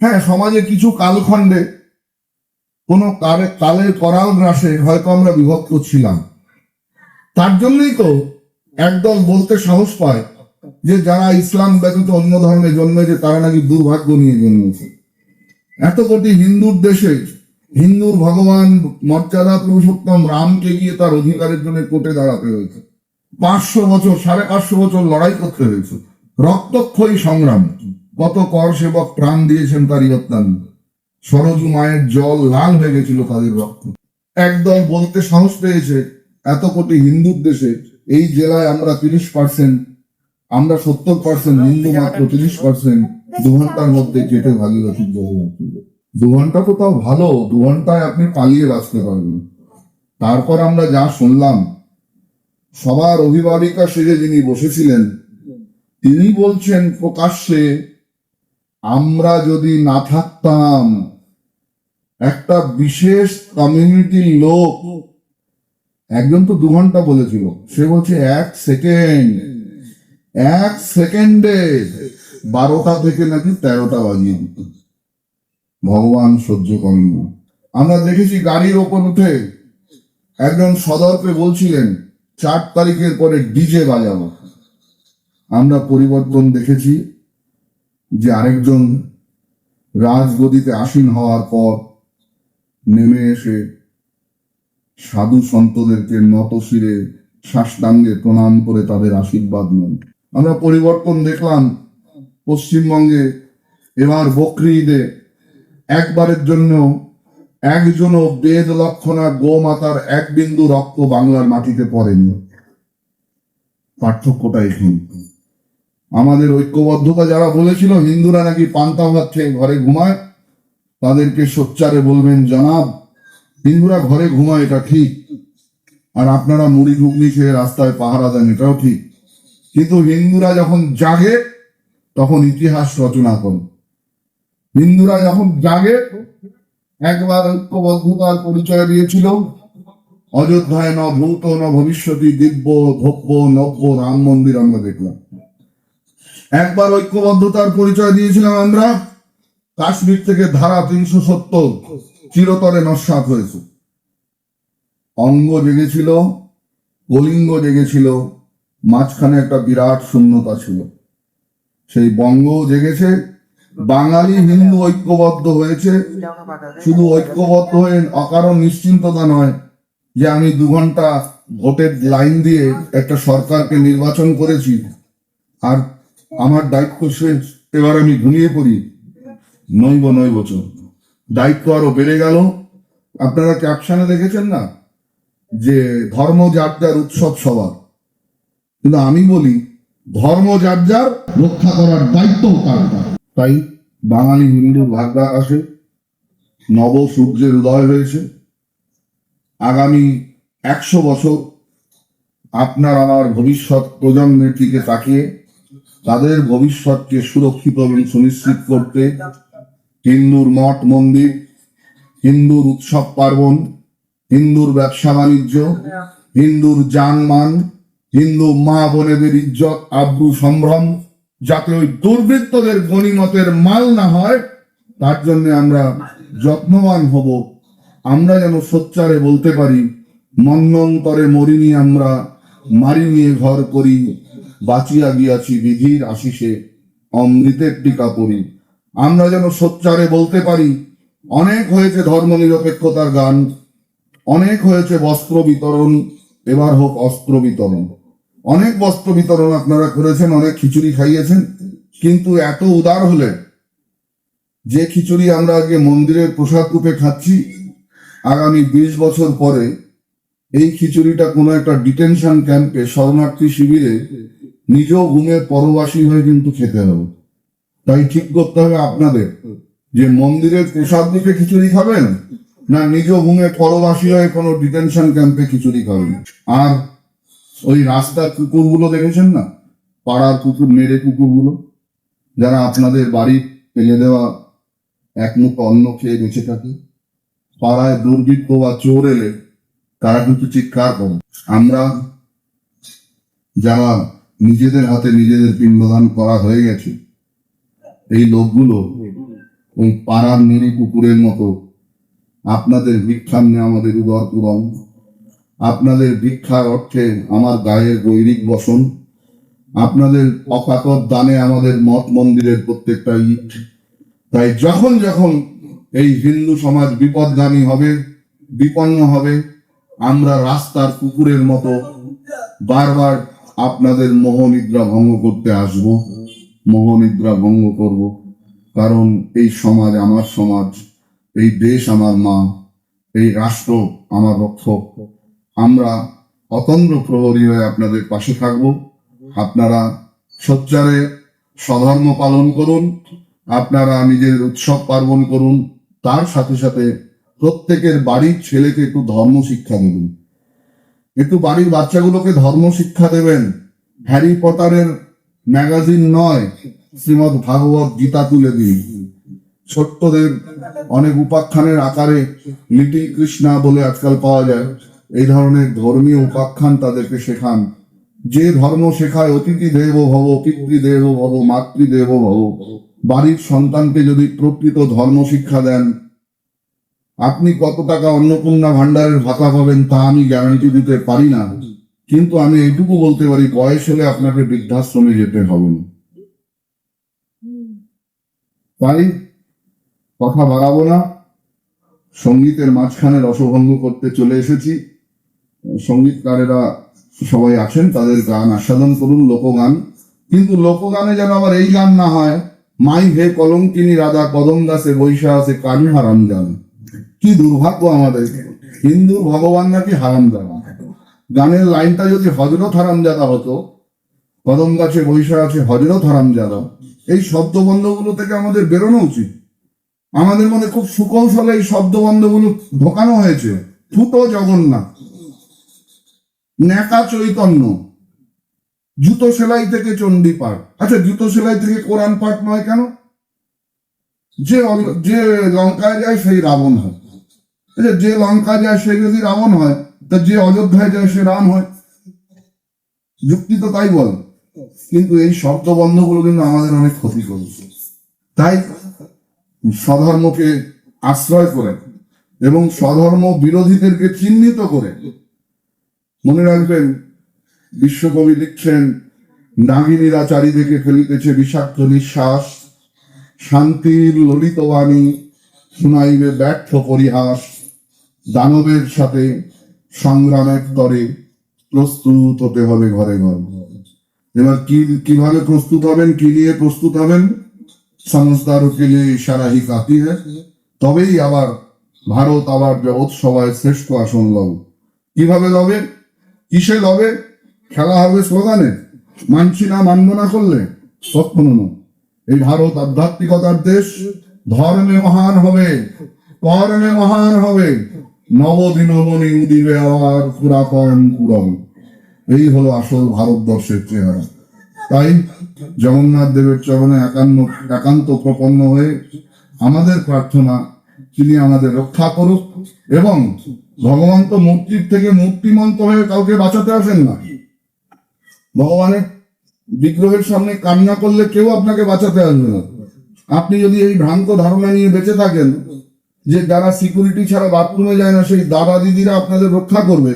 হ্যাঁ, সমাজে কিছু কালখণ্ডে কোনো কালের করাল গ্রাসে হয়তো আমরা বিভক্ত ছিলাম। তার জন্যই তো একদল বলতে সাহস পায় যে যারা ইসলাম ব্যতীত অন্য ধর্মে জন্মেছে তারা নাকি দুর্ভাগ্য নিয়ে জন্মেছে। এত কোটি হিন্দুর দেশে হিন্দুর ভগবান মর্যাদা পুরুষোত্তম রামকে গিয়ে তার অধিকারের জন্য কোর্টে দাঁড়াতে হয়েছে। 500 বছর 550 বছর লড়াই করতে হয়েছে, রক্তক্ষয়ী সংগ্রাম। কত কর সেবক প্রাণ দিয়েছেন তার ইয়ত্তান। সরজু মায়ের জল লাল হয়ে গেছিল তাদের রক্ত। একদল বলতে সাহস পেয়েছে এত কোটি হিন্দুর দেশে এই জেলায় আমরা 30%, আমরা 70% হিন্দু, মাত্র 30%। 2 ঘন্টার মধ্যে কেটে ভাগীরথী জল। 2 ঘন্টা তো তাও ভালো, 2 ঘন্টায় আপনি পালিয়ে বাঁচতে পারবেন। তারপর আমরা যা শুনলাম, সবার অভিভাবিকা সেজে যিনি বসেছিলেন তিনি বলছেন প্রকাশ্যে, আমরা যদি না থাকতাম, একটা বিশেষ কমিউনিটির লোক, একজন তো 2 ঘন্টা বলেছিল, সে বলছে 1 সেকেন্ডে 12টা থেকে নাকি 13টা বাজিয়ে দিত। ভগবান সহ্য করেন না। আমরা দেখেছি গাড়ির ওপর উঠে একজন সদর্পে বলছিলেন 4 তারিখের পরে ডিজে বাজাবো। আমরা পরিবর্তন দেখেছি যে আরেকজন রাজগদিতে আসীন হওয়ার পর নেমে এসে সাধু সন্তদেরকে নত শিরে সাষ্টাঙ্গে প্রণাম করে তাদের আশীর্বাদ নেন। আমরা পরিবর্তন দেখলাম পশ্চিমবঙ্গে। এবার বকরি ঈদে একবারের জন্য একজনও বেদ লক্ষণা গোমাতার 1 বিন্দু রক্ত বাংলার মাটিতে পড়েনি। পার্থক্যটা এখানে। আমাদের ঐক্যবদ্ধতা যারা বলেছিল হিন্দুরা নাকি পান্তা ভাত খেয়ে ঘরে ঘুমায়, তাদেরকে সোচ্চারে বলবেন, জনাব, হিন্দুরা ঘরে ঘুমায় এটা ঠিক, আর আপনারা মুড়ি ঘুগনি খেয়ে রাস্তায় পাহারা দেন এটাও ঠিক, কিন্তু হিন্দুরা যখন জাগে তখন ইতিহাস রচনা করে। হিন্দুরা যখন জাগে, একবার ঐক্যবদ্ধতার পরিচয় দিয়েছিল, অযোধ্যায় ন ভূত ন ভবিষ্যতি দিব্য ভব্য নব্য রাম মন্দির আমরা দেখলাম। একবার ঐক্যবদ্ধতার পরিচয় দিয়েছিলাম আমরা, কাশ্মীর থেকে ধারা 370 চিরতরে নস্যাৎ হয়েছে। অঙ্গ জেগেছিল, কলিঙ্গ জেগেছিল, মাঝখানে একটা বিরাট শূন্যতা ছিল। সেই বঙ্গ জেগেছে, বাঙালি হিন্দু ঐক্যবদ্ধ হয়েছে। শুধু ঐক্যবদ্ধ হয়ে অকারণ নিশ্চিন্ততা নয় যে আমি 2 ঘন্টা ভোটের লাইন দিয়ে একটা সরকারকে নির্বাচন করেছি আর আমার দায়িত্ব শেষ, এবার আমি ঘুমিয়ে পড়ি। নইব দায়িত্ব আরো বেড়ে গেল। আপনারা ক্যাপশনে দেখেছেন না যে ধর্ম যার যার, উৎসব সবার, কিন্তু আমি বলি ধর্ম যার যার, রক্ষা করার দায়িত্ব তার। তাই বাঙালি হিন্দুর ভাগ্যা আসে, নব সূর্যের উদয় হয়েছে। আগামী 100 বছর আপনার আমার ভবিষ্যৎ প্রজন্মের দিকে তাকিয়ে তাদের ভবিষ্যৎকে সুরক্ষিত এবং সুনিশ্চিত করতে হিন্দুর মঠ মন্দির, হিন্দুর উৎসব পার্বণ, হিন্দুর ব্যবসা বাণিজ্য, হিন্দুর জানমান, হিন্দু মা বোনেদের ইজ্জত আব্রু সম্ভ্রম যাতে ওই দুর্বৃত্তদের গণিমতের মাল না হয়, তার জন্য আমরা যত্নবান হব। আমরা যেন সোচ্চারে বলতে পারি, মন্বন্তরে মরিনি আমরা, মারি নিয়ে ঘর করি, বাঁচিয়া গিয়াছি বিধির আশিসে, অমৃতের টিকা পড়ি। আমরা যেন সোচ্চারে বলতে পারি, অনেক হয়েছে ধর্ম নিরপেক্ষতার গান, অনেক হয়েছে বস্ত্র বিতরণ, এবার হোক অস্ত্র বিতরণ। অনেক বস্ত্র বিতরণ আপনারা করেছেন, অনেক খিচুড়ি খাইয়েছেন, কিন্তু এত উদার হলে যে খিচুড়ি আমরা আগে মন্দিরের প্রসাদ রূপে খাচ্ছি, আগামী 20 বছর পরে এই খিচুড়িটা কোনো একটা ডিটেনশন ক্যাম্পে, শরণার্থী শিবিরে নিজেও ঘুমে পরবাসী হয়ে কিন্তু খেতে হবে। তাই ঠিক করতে হবে আপনাদের যে মন্দিরের প্রসাদ রূপে খিচুড়ি খাবেন, না নিজ ঘুমে পরবাসী হয়ে কোনো ডিটেনশন ক্যাম্পে খিচুড়ি খাবেন। আর ওই রাস্তার কুকুরগুলো দেখেছেন না, পাড়ার কুকুর, মেরে কুকুরগুলো, যারা আপনাদের বাড়ি ফেলে দেওয়া এক মুঠ অন্ন খেয়ে বেঁচে থাকে, পাড়ায় দুর্ভিক্ষ বা চোর এলে তারা কিন্তু চিৎকার করে। আমরা যারা নিজেদের হাতে নিজেদের পিণ্ডদান করা হয়ে গেছে, এই লোকগুলো ওই পাড়ার নিরি কুকুরের মতো আপনাদের ভিক্ষার নিয়ে আমাদের উদর পূরণ, আপনাদের ভিক্ষার অর্থে আমার গায়ের গৈরিক বসন, আপনাদের অকাতর দানে আমাদের মঠ মন্দিরের প্রত্যেকটা ইট। তাই যখন যখন এই হিন্দু সমাজ বিপদগামী হবে, বিপন্ন হবে, আমরা রাস্তার কুকুরের মতো বারবার আপনাদের মোহনিদ্রা ভঙ্গ করতে আসব, মোহনিদ্রা ভঙ্গ করব। কারণ এই সমাজ আমার সমাজ, এই দেশ আমার মা, এই রাষ্ট্র আমার রক্ষক। আমরা অতন্দ্র প্রহরী হয়ে আপনাদের পাশে থাকব। আপনারা সোচ্চারে স্বধর্ম পালন করুন, আপনারা নিজের উৎসব পার্বণ করুন, তার সাথে সাথে প্রত্যেকের বাড়ির ছেলেকে একটু ধর্ম শিক্ষা দেবেন, একটু বাড়ির বাচ্চাগুলোকে ধর্ম শিক্ষা দেবেন। হ্যারি পটারের ম্যাগাজিন নয়, শ্রীমদ ভাগবত গীতা তুলে দিন। ছোট্টদের অনেক উপাখ্যানের আকারে লিটিল কৃষ্ণা বলে আজকাল পাওয়া যায়, এই ধরনের ধর্মীয় উপাখ্যান তাদেরকে শেখান। যে ধর্ম শেখায় অতিথি দেব ভব, পিতৃদেব ভব, মাতৃদেব ভব, বাড়ির সন্তানকে যদি প্রকৃত ধর্ম শিক্ষা দেন, আপনি কত টাকা অন্নপূর্ণা ভান্ডারের ভাতা পাবেন তা আমি গ্যারান্টি দিতে পারি না, কিন্তু আমি এইটুকু বলতে পারি বয়স হলে আপনাকে বৃদ্ধাশ্রমে যেতে হবে না। তাই কথা বাড়াবো না, সঙ্গীতের মাঝখানে রসভঙ্গ করতে চলে এসেছি। সঙ্গীতকারেরা সবাই আছেন, তাদের গান আস্বাদন করুন, লোকগান। কিন্তু লোকগানে যেন আবার এই গান না হয়, মাই হে কলঙ্কিনী রাধা কদম দাসে বৈশা আছে কানু হারাম জান। কি দুর্ভাগ্য আমাদের, হিন্দুর ভগবান নাকি হারামজাদা। গানের লাইনটা যদি হজরত হারামজাদা হতো, কদম গাছে বৈশা আছে হজরত হারামজাদা, এই শব্দবন্ধগুলো থেকে আমাদের বেরোনো উচিত। আমাদের মধ্যে খুব সুকৌশলে এই শব্দবন্ধগুলো ঢোকানো হয়েছে। ফুটো জগন্নাথ, ন্যাকা চৈতন্য, জুতো সেলাই থেকে চণ্ডী পাঠ। আচ্ছা, জুতো সেলাই থেকে কোরআন পাঠ নয় কেন? যে লঙ্কায় যায় সেই রাবণ হয়। আচ্ছা, যে লঙ্কা যায় সে যদি রাবণ হয়, তা যে অযোধ্যায় যায় সে রাম হয়। যুক্তি তো তাই বল। কিন্তু এই শব্দবন্ধগুলো কিন্তু আমাদের অনেক ক্ষতি করেছে। তাই স্বধর্মকে আশ্রয় করে এবং স্বধর্ম বিরোধীদেরকে চিহ্নিত করে, মনে রাখবেন বিশ্বকবি লিখছেন, নাগিনীরা চারিদিকে ফেলিতেছে বিষাক্ত নিঃশ্বাস, শান্তির ললিত বাণী শুনাইবে ব্যর্থ পরিহাস, দানবের সাথে সংগ্রামের তরে প্রস্তুত হতে হবে ঘরে ঘর। এবার কিভাবে প্রস্তুত হবেন, কি নিয়ে প্রস্তুত হবেন? সমঝদারও কে লিয়ে ইশারা হি কাফি হ্যায়। তবেই আবার ভারত আবার জগৎ সভায় শ্রেষ্ঠ আসন লবে। কিভাবে লবে? কিসে লবে? খেলা হবে স্লোগানে, মানছি না মানব না করলে? কখনো না। এই ভারত আধ্যাত্মিকতার দেশ, ধর্মে মহান হবে, কর্মে মহান হবে, নবদিনমণি উদিবে আবার পুরাতন পুরন। এই হলো আসল ভারতবর্ষের চেহারা। তাই জগন্নাথ দেবের চরণে একান্ত প্রপন্ন হয়ে আমাদের প্রার্থনা, তিনি আমাদের রক্ষা করুক। এবং ভগবান তো মূর্তির থেকে মূর্তিমন্ত হয়ে কাউকে বাঁচাতে আসেন না। ভগবানের বিগ্রহের সামনে কান্না করলে কেউ আপনাকে বাঁচাতে আসবে না। আপনি যদি এই ভ্রান্ত ধারণা নিয়ে বেঁচে থাকেন যে যারা সিকিউরিটি ছাড়া বাথরুমে যায় না সেই দাদা দিদিরা আপনাদের রক্ষা করবে,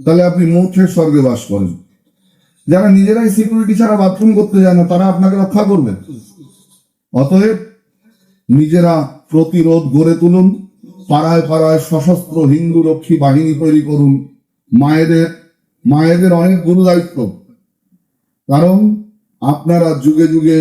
তাহলে আপনি মূর্খের স্বর্গে বাস করেন। যারা নিজেরাই সিকিউরিটি ছাড়া বাথরুম করতে যায় না, তারা আপনাকে রক্ষা করবে। অতএব নিজেরা প্রতিরোধ গড়ে তুলুন, পাড়ায় পাড়ায় সশস্ত্র হিন্দু রক্ষী বাহিনী তৈরি করুন। মায়েদের অনেক গুরু দায়িত্ব, কারণ আপনারা যুগে যুগে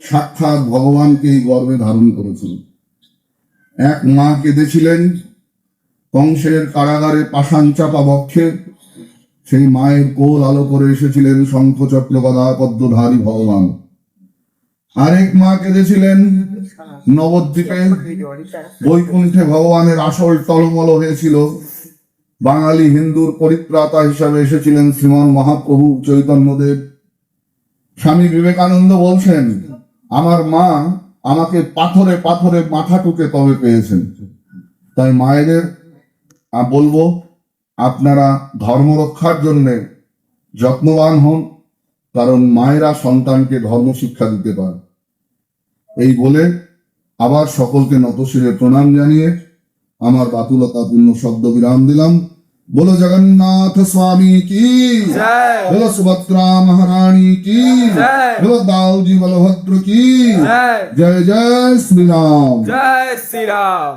সাক্ষাৎ ভগবানকেই গর্বে ধারণ করেছেন। এক মা কেঁদেছিলেন কংসের কারাগারে পাষাণ চাপা বক্ষে, সেই মায়ের কোল আলো করে এসেছিলেন শঙ্খচক্র গদা পদ্মধারী ভগবান। আরেক মা কেঁদেছিলেন নবদ্বীপে, বৈকুণ্ঠে ভগবানের আসল টলমল হয়েছিল। বাঙালি হিন্দুর পরিত্রাতা হিসাবে এসেছিলেন শ্রীমান মহাপ্রভু চৈতন্যদেব। স্বামী বিবেকানন্দ বলছেন, আমার মা আমাকে পাথরে পাথরে মাথা টুকে তবে পেয়েছেন। তাই মায়েদের বলবো, আপনারা ধর্ম রক্ষার জন্য যত্নবান হন, কারণ মায়েরা সন্তানকে ধর্ম শিক্ষা দিতে পারে। এই বলে আবার সকলকে নতশিরে প্রণাম জানিয়ে আমার বাতুলতাপূর্ণ শব্দ বিরাম দিলাম। बोलो जगन्नाथ स्वामी की जय बोलो सुभद्रा महारानी की जय बोलो दाऊजी बलभद्र की जय जय जय श्री राम। जय श्री राम।